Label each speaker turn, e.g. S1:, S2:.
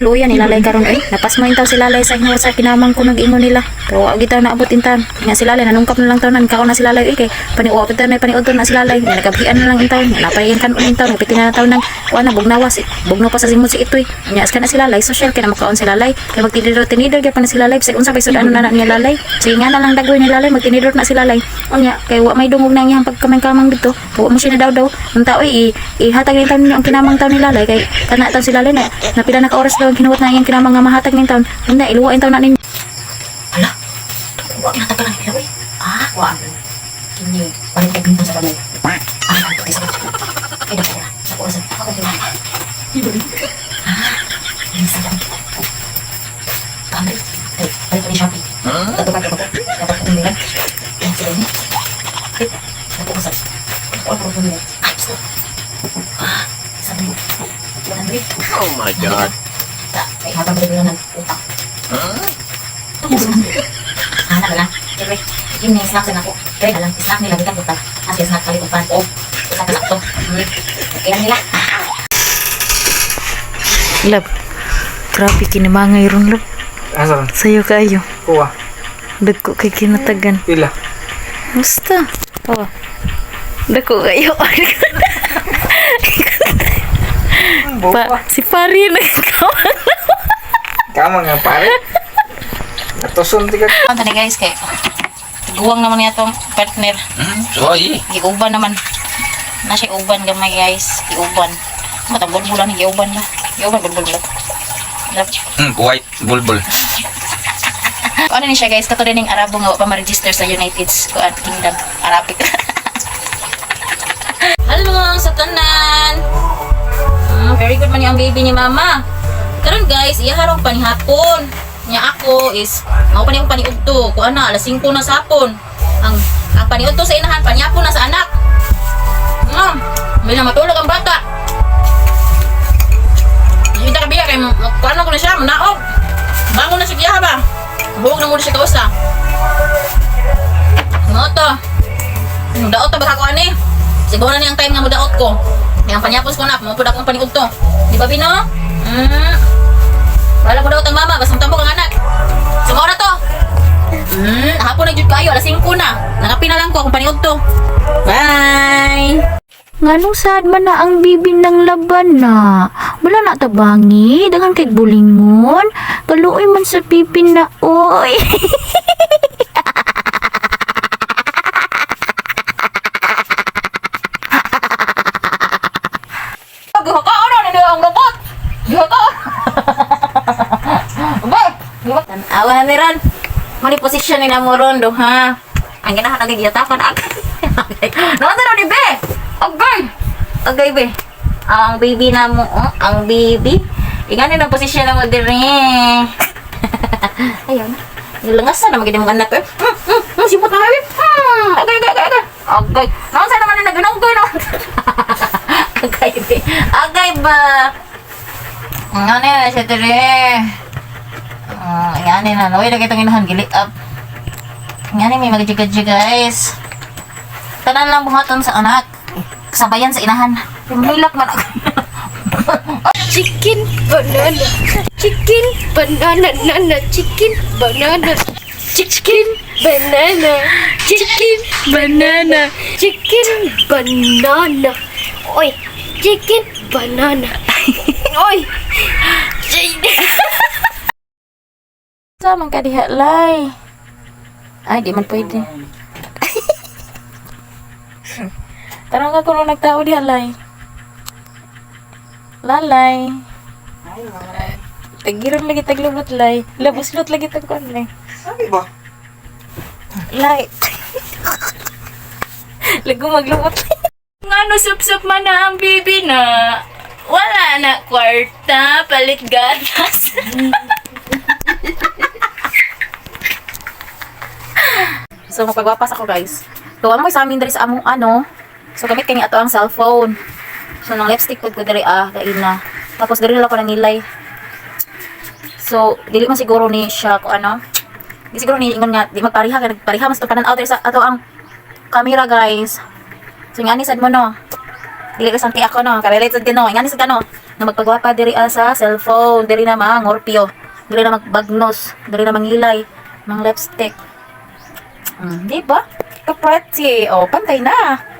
S1: Luya ni Lalay karon ay napasmo intaw si Lalay sa hinawat sa kinamang ko nag-ingon nila. Pero wa gitaw naabot intan. Nga si Lalay nanungkap na lang taw nan kaon na si Lalay kay paniuwa pud na paniudto na si Lalay. Nga nagabian na lang intaw. Napayan kan intaw napitin na taw nang kuana bugnawas. Bugno pa sa simot si itoy. Nya askan na si Lalay social kay na makaon si Lalay. Kay magtinidor gyud pa na si Lalay bisag unsa pa sudan na ni Lalay. Sige nga na lang dagoy ni Lalay magtinidor na si Lalay. Unya kay wa may dungog nang iyang pagkamang-kamang dito. Wa mo siya na daw unta oy ihatag ni taw ninyo ang kinamang taw ni Lalay kay kana taw si Lalay na napila na ka oras daw ginuwat na iyang kinamang mga mahatag ng taon. Hindi, iluwain taon na ninyo.
S2: Hala, huwag kinatag ka lang nila, uy. Ah, wag. Hindi, balik ko pinto sa balay. Ah, pati sa balay. Ay, dako na. Dako na sa ako kong pinay. Ah, hindi sa balay. Tama, ay, balik ko ni Shopee. Tatupad ko po. Dapat ko nila. Ay, sila niya. Ay, dako ko sa. Dako ko nila. Ay, gusto. Ah, sabi mo.
S3: Oh my God.
S2: Ay, habang balik lang ng utak. Tapos na. Anak na lang. Kaya, yun may snack na ako. Kaya na lang, snack nila, bigat utak. As yung snack kalikupan. Oh, utak na sakto. Kailan nila.
S4: Lab, grabe kinamangay ron, Lab.
S5: Asa?
S4: Sayo kayo.
S5: Kuha.
S4: Dagko kay kinatagan.
S5: Pila.
S4: Basta. Oh. Dagko kayo. Si Pari nagkawan.
S5: Kama nga pare. Natusun tiga.
S2: Ano ni guys, kay guwang naman niya itong partner.
S3: Soy.
S2: Giuban naman. Na siya uban gamay guys. Giuban. Matambol bulan ni giuban na. Giuban bulbul.
S3: White bulbul.
S2: Ano ni siya guys, katulad ning Arabo nga wa pa ma-register sa United Kingdom. Arabic. Hello sa tanan. Very good man yung baby ni mama. Karon guys, iya harong panihapon. Nya ako is mao pa niyong paniudto. Ko ana alas 5 na sapon. Ang paniudto sa inahan panyapon na sa anak. May na matulog ang bata. Hindi ka biya kay kuano ko na siya, manaog. Bangon na siya ba? Huwag na muna siya kausa. Mo to. Daot ta ba ako ani? Siguro na niyang time nga mudaot ko. Yang panyapos ko na, mapod akong paniudto. Di ba Bino? Wala ko daw tang mama, basang tambok ang anak. Sumaw na to. Hapon na jud kayo, alas 5 na. Nakapi na lang ko akong paniudto. Bye!
S1: Nganong sad man na ang bibi ng laban na. Wala na tabangi, daghang kay bulingon. Kaluoy man sa pipi na, oy.
S2: Gihakaon na nila ang robot. Gihakaon. Ba? Tanawa ni Ron. Mali posisyon nila mo ron do ha. Ang ginahan nagigiyatakan agay. Naman na ni Be. Agay. Agay Be. Ang baby na mo, ang baby. Ingani na posisyon na mo dire. Ayun. Nilangasan na magiging mga anak ko. Sipot na Be. Agay. Agay. Naman sa naman na naganonggoy no. Agay Be. Agay ba? Ano na siya dire? Yan na. Naway na kitang inahan. Gilit up. Yan may magajigadji guys. Tanan lang buhaton sa anak. Kasabayan sa inahan. Humilak man ako.
S6: Chicken banana. Chicken banana nana. Chicken banana. Chicken banana. Chicken banana. Chicken banana. Oy, chicken banana. Oy.
S1: Sama ka diha lay. Ay, di man pwede. Tarong ka kung nagtao diha lay. Lalay. Tagiron lagi taglubot lay. Labuslot lagi tagkon lay.
S5: Sabi ba?
S1: Lay. Lago maglubot. Ngano sup-sup man na ang bibi na. Wala na kwarta, palit gatas. So mapagwapas ako guys. Gawa mo sa amin diri sa among ano. So gamit kani ato ang cellphone. So nang lipstick ko diri lain na. Tapos diri lang ko nang nilay. So dili man siguro ni siya ko ano. Di siguro ni ingon nga di magpariha kay nagpariha mas to panan out diri sa ato ang camera guys. So ngani sad mo no. Dili ka santi ako no, ka-related din no. Ingani sa kano, na magpagwapa diri sa cellphone, diri na mangorpyo, diri na magbagnos, diri na mangilay, mang lipstick. Di ba? Ka-pretty. Oh, pantay na.